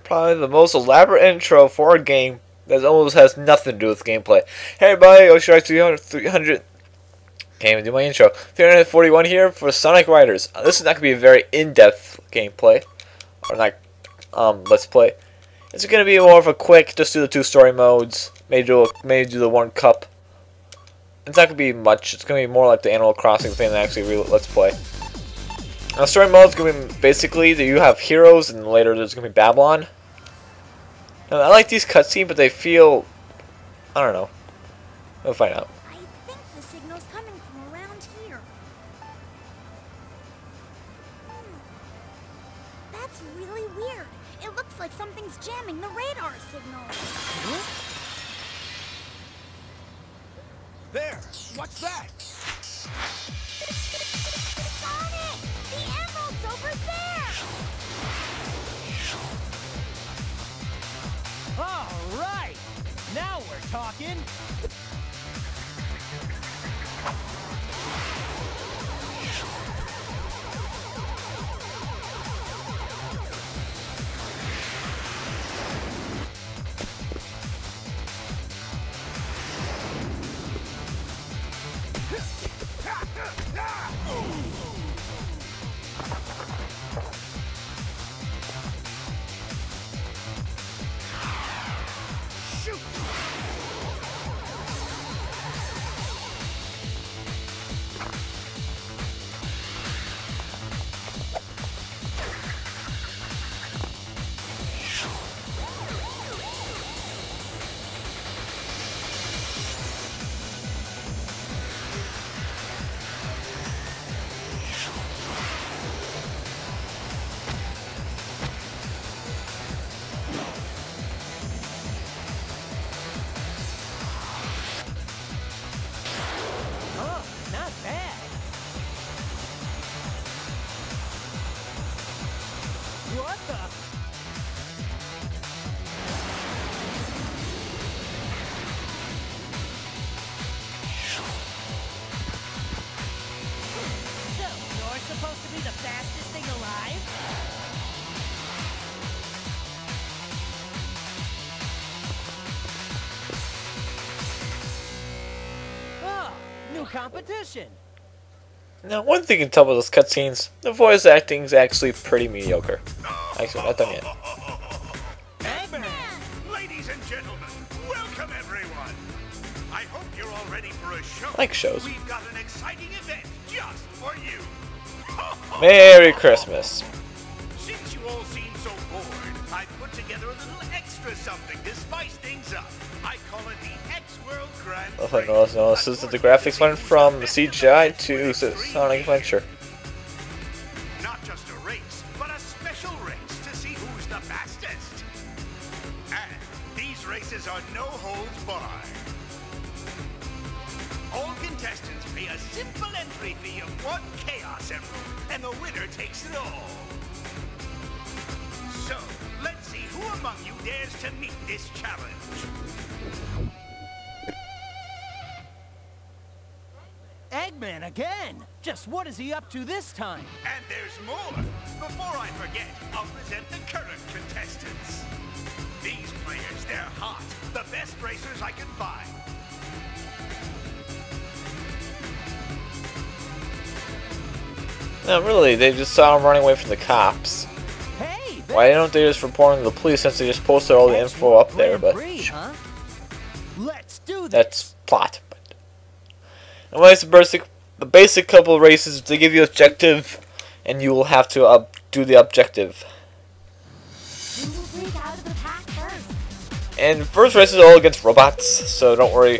Probably the most elaborate intro for a game that almost has nothing to do with gameplay. Hey everybody, Ocean 300. Can't even do my intro. 341 here for Sonic Riders. This is not going to be a very in-depth gameplay. Or not, let's play. It's going to be more of a quick, just do the 2 story modes. Maybe do the 1 cup. It's not going to be much. It's going to be more like the Animal Crossing thing than actually let's play. Now, story mode is going to be basically that you have heroes, and later there's going to be Babylon. Now, I like these cutscenes, but they feel, I don't know. We'll find out. I think the signal's coming from around here. That's really weird. It looks like something's jamming the radar signal. There! What's that? Sonic! The emerald's over there! All right! Now we're talking! What the? So, you're supposed to be the fastest thing alive? Oh, new competition! Now, one thing you can tell by those cutscenes, the voice acting is actually pretty mediocre. Actually, not done yet. Eggman! Ladies and gentlemen, welcome everyone. I hope you're all ready for a show. Like shows. We've got an exciting event just for you. Merry Christmas. Since you all seem so bored, I put together a little extra something to spice things up. I call it the X-World Grand If I Prix. notice that the graphics went from CGI to Sonic Adventure. Not just a race, but a special race to see who's the fastest. And these races are no holds barred. All contestants pay a simple entry fee of 1 Chaos Emerald, and the winner takes it all. So, let's see who among you dares to meet this challenge. Eggman again! Just what is he up to this time? And there's more. Before I forget, I'll present the current contestants. These players, they're hot. The best racers I could find. No, really, they just saw him running away from the cops. Hey! Why don't they just report him to the police since they just posted all the info up there, but Huh? Let's do this! that's plot. Anyways, the basic couple of races, they give you an objective, and you will have to do the objective. Who will break out of the pack first? And the first race is all against robots, so don't worry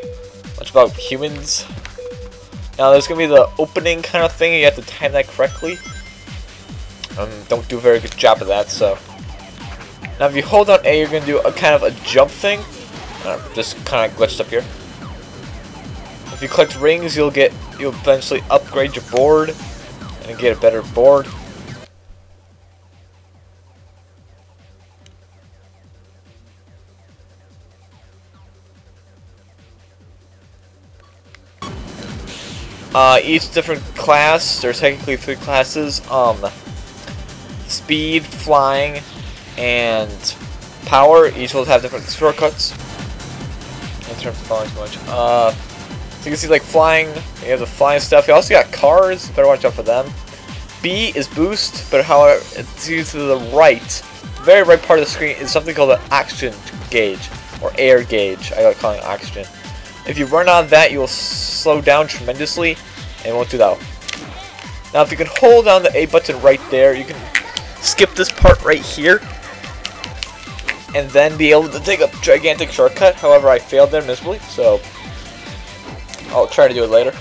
much about humans. Now there's going to be the opening kind of thing, you have to time that correctly. Don't do a very good job of that, so. Now if you hold down A, you're going to do a kind of a jump thing. Just kind of glitched up here. If you collect rings, you'll eventually upgrade your board and get a better board. Each different class, there's technically 3 classes, speed, flying, and power. Each will have different shortcuts. In terms of falling too much. So you can see like flying. You have the flying stuff. You also got cars. Better watch out for them. B is boost, but however, it's used to the right. Very right part of the screen is something called an oxygen gauge or air gauge. I like calling it oxygen. If you run out of that, you will slow down tremendously, and it won't do that. Now, if you can hold down the A button right there, you can skip this part right here, and then be able to take a gigantic shortcut. However, I failed there miserably, so I'll try to do it later.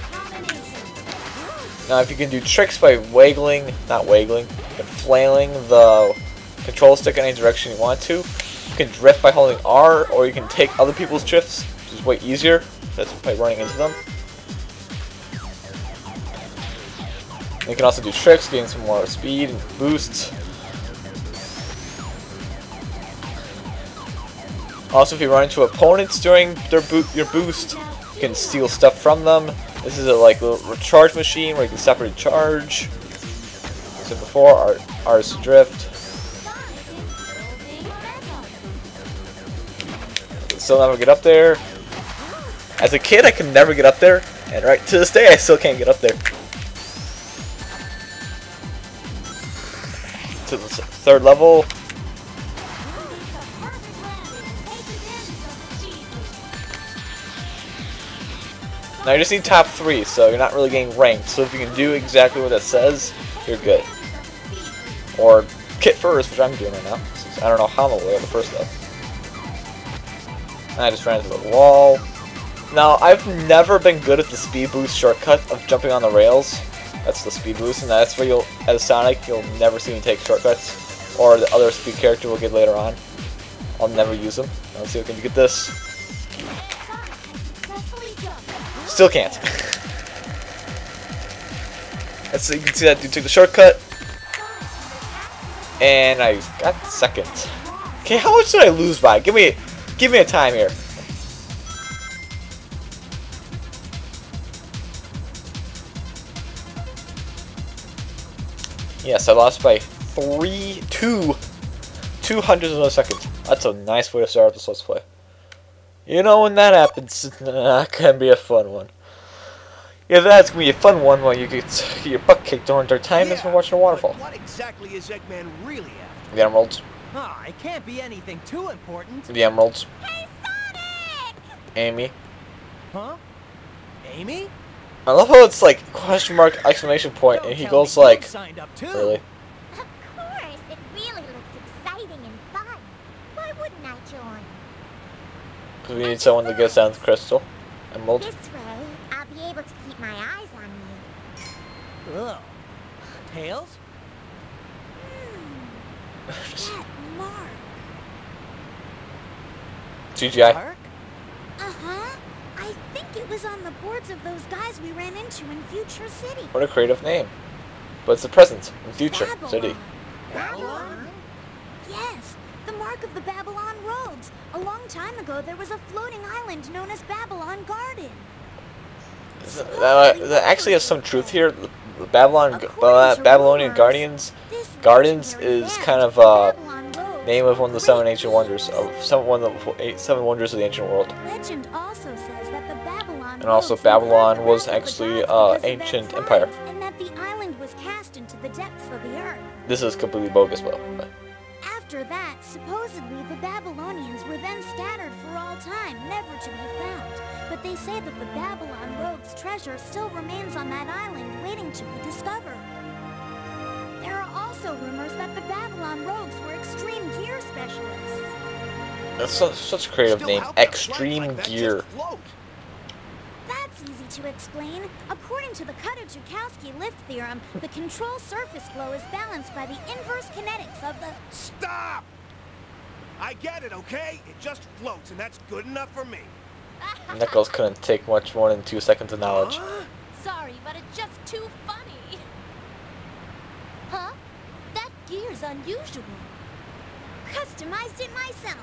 Now, if you can do tricks by not waggling, but flailing the control stick in any direction you want to, you can drift by holding R, or you can take other people's drifts, which is way easier. That's by running into them. You can also do tricks, getting some more speed and boosts. Also, if you run into opponents during your boost, you can steal stuff from them. This is a little recharge machine where you can separate charge. So before, R is to drift. Still never get up there. As a kid, I could never get up there, and right to this day, I still can't get up there. To the third level. Now you just need top 3, so you're not really getting ranked. So if you can do exactly what it says, you're good. Or kit first, which I'm doing right now. I don't know how I'm gonna the first though. And I just ran into the wall. Now I've never been good at the speed boost shortcut of jumping on the rails. That's the speed boost, and that's where as Sonic, you'll never see me take shortcuts, or the other speed character we'll get later on. I'll never use them. Now let's see if we can get this. Still can't. And so you can see that dude took the shortcut, and I got second. Okay, how much did I lose by? Give me a time here. Yes, I lost by 2 hundredths of a second. That's a nice way to start this let's play. You know, when that happens, that can be a fun one. Yeah, that's gonna be a fun one while you get your butt kicked during their time as we're watching a waterfall. What exactly is Eggman really after? The emeralds. Ah, it can't be anything too important. The emeralds. Hey, Sonic! Amy. Huh? Amy? I love how it's like question mark exclamation point, and he goes like, signed up too. really? Of course, it really looks exciting and fun. Why wouldn't I join? Because we need someone to get us down to Crystal Emerald. This way, I'll be able to keep my eyes on you. Ugh. Tails? That mark. CGI. Mark? Uh-huh. I think it was on the boards of those guys we ran into in Future City. What a creative name. But it's the present and future Babylon. city. Babylon? Yes, the mark of the Babylon roads. A long time ago, there was a floating island known as Babylon Garden. That actually has some truth here. The Babylonian Gardens is kind of name of one of the 7 ancient wonders one of the 7 wonders of the ancient world. Legend also says that the Babylon And also roads Babylon were was built actually because of ancient their empire. tides, and that the island was cast into the depths of the earth. This is completely bogus, but After that, supposedly the Babylonians were then scattered for all time, never to be found. But they say that the Babylon rogues' treasure still remains on that island, waiting to be discovered. There are also rumors that the Babylon rogues were extreme gear specialists. that's such a creative name. Extreme Gear. That's easy to explain. According to the Cutter-Joukowski lift theorem, the control surface flow is balanced by the inverse kinetics of the... Stop! I get it, okay? It just floats, and that's good enough for me. Knuckles couldn't take much more than 2 seconds of knowledge. Huh? Sorry, but it's just too funny. Huh? That gear's unusual. Customized it myself.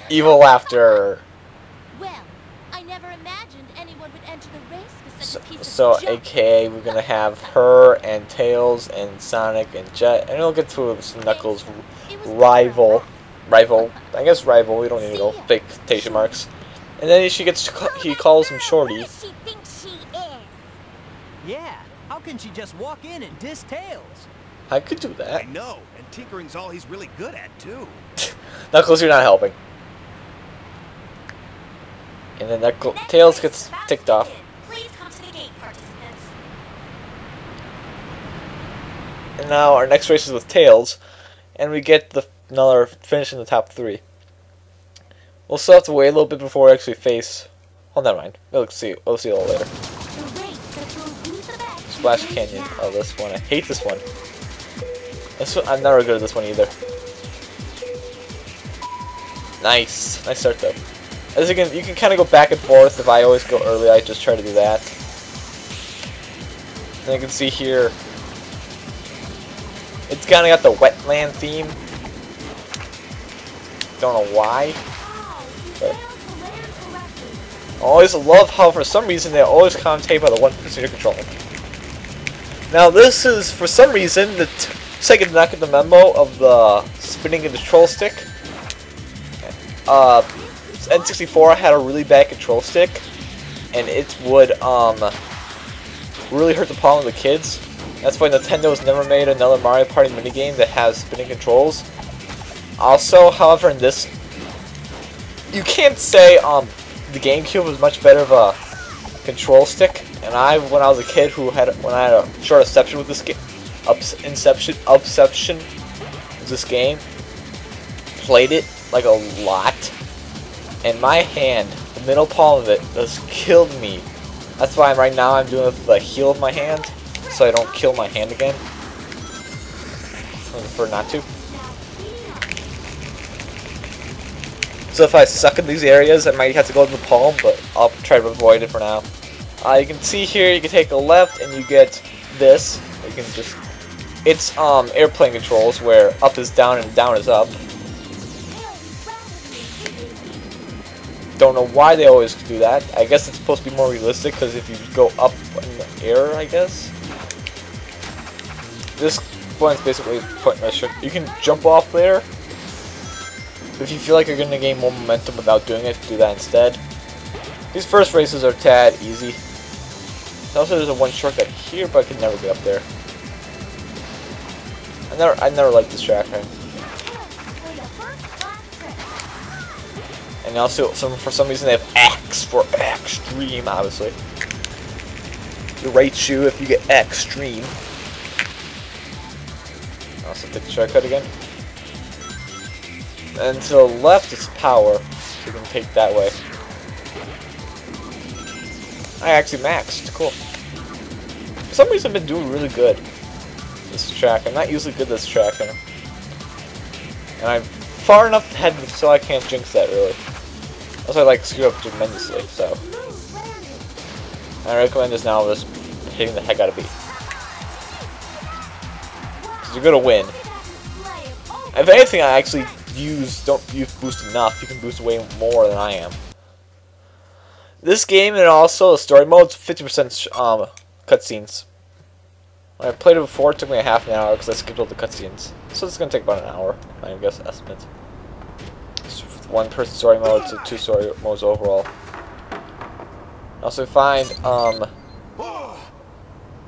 Evil laughter. Well, I never imagined anyone would enter the raid So, aka, we're gonna have her and Tails and Sonic and Jet, and we'll get to Knuckles' rival. I guess rival. We don't need to go fake quotation marks. And then he calls him Shorty. Who does she think she is? Yeah, how can she just walk in and diss Tails? I could do I that. know, and tinkering's all he's really good at, too. Knuckles, you're not helping. And then Tails gets ticked off. Please come to the gate, participants. And now our next race is with Tails, and we get another finish in the top 3. We'll still have to wait a little bit before we actually face. Oh, never mind. We'll see a little later. Splash Canyon. Oh, this one. I hate this one. I'm never good at this one either. Nice start though. As you can kind of go back and forth. If I always go early, I just try to do that. And you can see here, it's kind of got the wetland theme. Don't know why. But I always love how for some reason they always commentate by the one person you're controlling. Now this is, for some reason, Sega did not get the memo of the spinning a control stick. N64 had a really bad control stick, and it would really hurt the palm of the kids. That's why Nintendo's never made another Mario Party minigame that has spinning controls. Also, however, in this, you can't say the GameCube was much better of a control stick. And when I was a kid when I had a short obsession with this game, obsession with this game, played it like a lot, and my hand, the middle palm of it, just killed me. That's why right now I'm doing it with the heel of my hand, so I don't kill my hand again. I prefer not to. So if I suck in these areas, I might have to go to the palm, but I'll try to avoid it for now. You can see here, you can take a left and you get this. You can just, it's airplane controls where up is down and down is up. Don't know why they always do that. I guess it's supposed to be more realistic because if you go up in the air, I guess. This one's basically pointless. You can jump off there. If you feel like you're going to gain more momentum without doing it, do that instead. These first races are tad easy. Also, there's a one shortcut here, but I can never get up there. I never liked this track. Right? And also, for some reason, they have X for extreme. Obviously, the right you if you get extreme. Also, take the shortcut again. And to the left is power, so you can take that way. I actually maxed. Cool. For some reason, I've been doing really good this track. I'm not usually good at this track, and I'm far enough ahead so I can't jinx that really. Also, I like screw up tremendously, so I recommend this now. Just hitting the heck out of B, because you're gonna win. If anything, I actually don't use boost enough. You can boost way more than I am. This game and also the story mode's 50% cutscenes. When I played it before, it took me a half an hour because I skipped all the cutscenes. So it's gonna take about an hour, I guess estimate. It's one person story mode to 2 story modes overall. Also find Oh,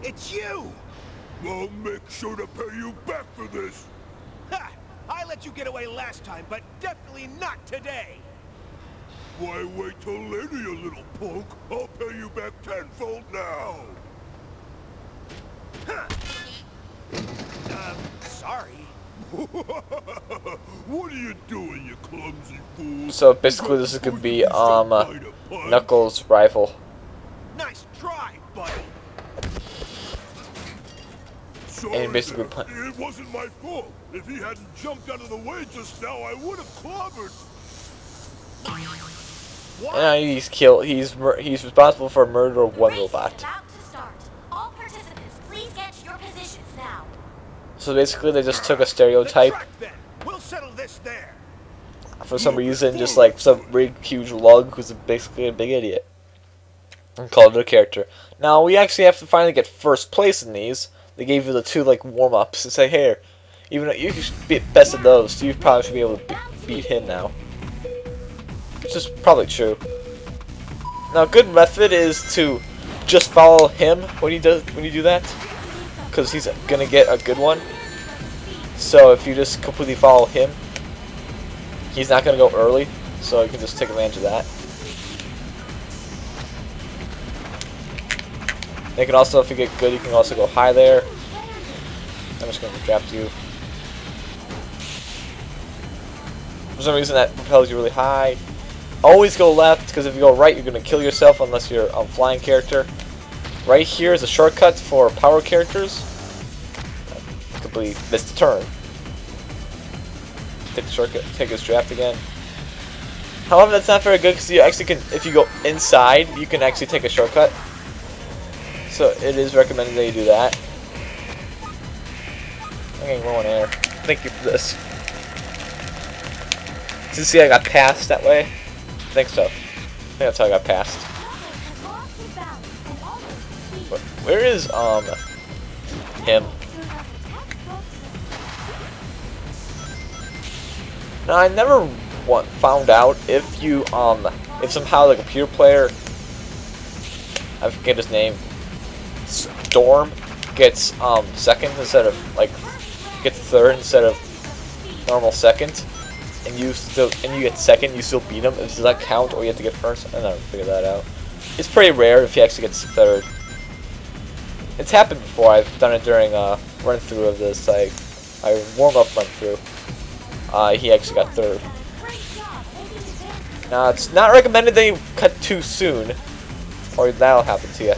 it's you! I'll make sure to pay you back for this. Ha! I let you get away last time, but definitely not today. Why wait till later, you little punk? I'll pay you back tenfold now. Huh. Sorry. What are you doing, you clumsy fool? so basically this is gonna be Knuckles' rival. Nice try, buddy. And basically It wasn't my fault. If he hadn't jumped out of the way just now, I would have clobbered. And he's responsible for murder of one Race is robot. about to start. All participants, please get your positions now. So basically they just took a stereotype We'll settle this there. for some reason, just like some big huge lug who's basically a big idiot. and call it a character. Now we actually have to finally get first place in these. They gave you the 2 like warm-ups and say, hey, even though you should be best of those, so you probably should be able to beat him now. Which is probably true. Now, a good method is to just follow him when you do that, because he's gonna get a good one. So if you just completely follow him, he's not gonna go early, so you can just take advantage of that. You can also, if you get good, you can also go high there. I'm just gonna draft you. For some reason, that propels you really high. Always go left, because if you go right, you're going to kill yourself unless you're a flying character. Right here is a shortcut for power characters. I completely missed a turn. Take the shortcut, take his draft again. However, that's not very good, because you actually can, if you go inside, you can actually take a shortcut. So it is recommended that you do that. I'm getting low on air. Thank you for this. Did you see I got passed that way? I think so. I think that's how I got passed. But where is him? Now I never found out if you if somehow the computer player, I forget his name, Storm, gets second instead of gets third instead of normal second. And you get second, you still beat him. Does that count, or you have to get first? I never figured that out. It's pretty rare if he actually gets third. It's happened before. I've done it during a run through of this. I warm up run through. He actually got third. Now it's not recommended that you cut too soon, or that'll happen to you.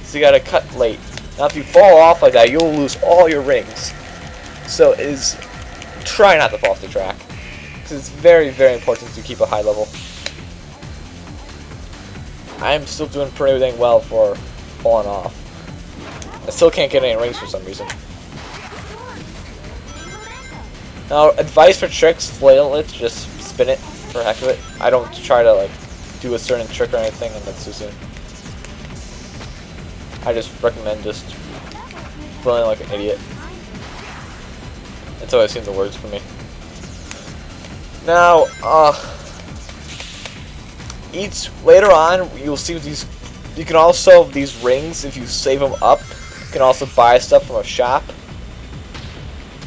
So you gotta cut late. Now if you fall off like that, you'll lose all your rings. So try not to fall off the track. It's very, very important to keep a high level. I'm still doing pretty dang well for falling off. I still can't get any rings for some reason. Now, advice for tricks, flail it, just spin it for heck of it. I don't try to do a certain trick or anything, and that's too soon. I just recommend just flailing like an idiot. That's always seems the words for me. Now, later on, you'll see these. You can also these rings, if you save them up, you can also buy stuff from a shop,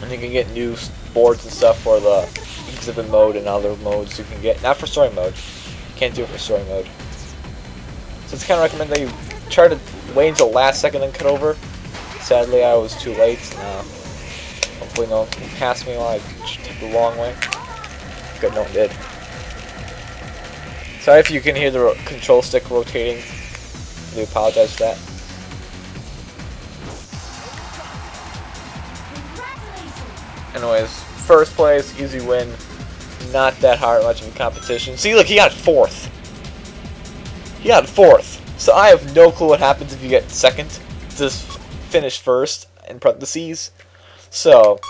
and you can get new boards and stuff for the exhibit mode and other modes you can get. Not for story mode. You can't do it for story mode. So it's kind of recommend that you try to wait until the last second and cut over. Sadly, I was too late. Hopefully no one can pass me while I took the long way. Good, no one did. Sorry if you can hear the control stick rotating. I do apologize for that. Anyways, first place, easy win. Not that hard much of a competition. See, look, he got 4th. He got 4th. So I have no clue what happens if you get second. Just finish first in parentheses. So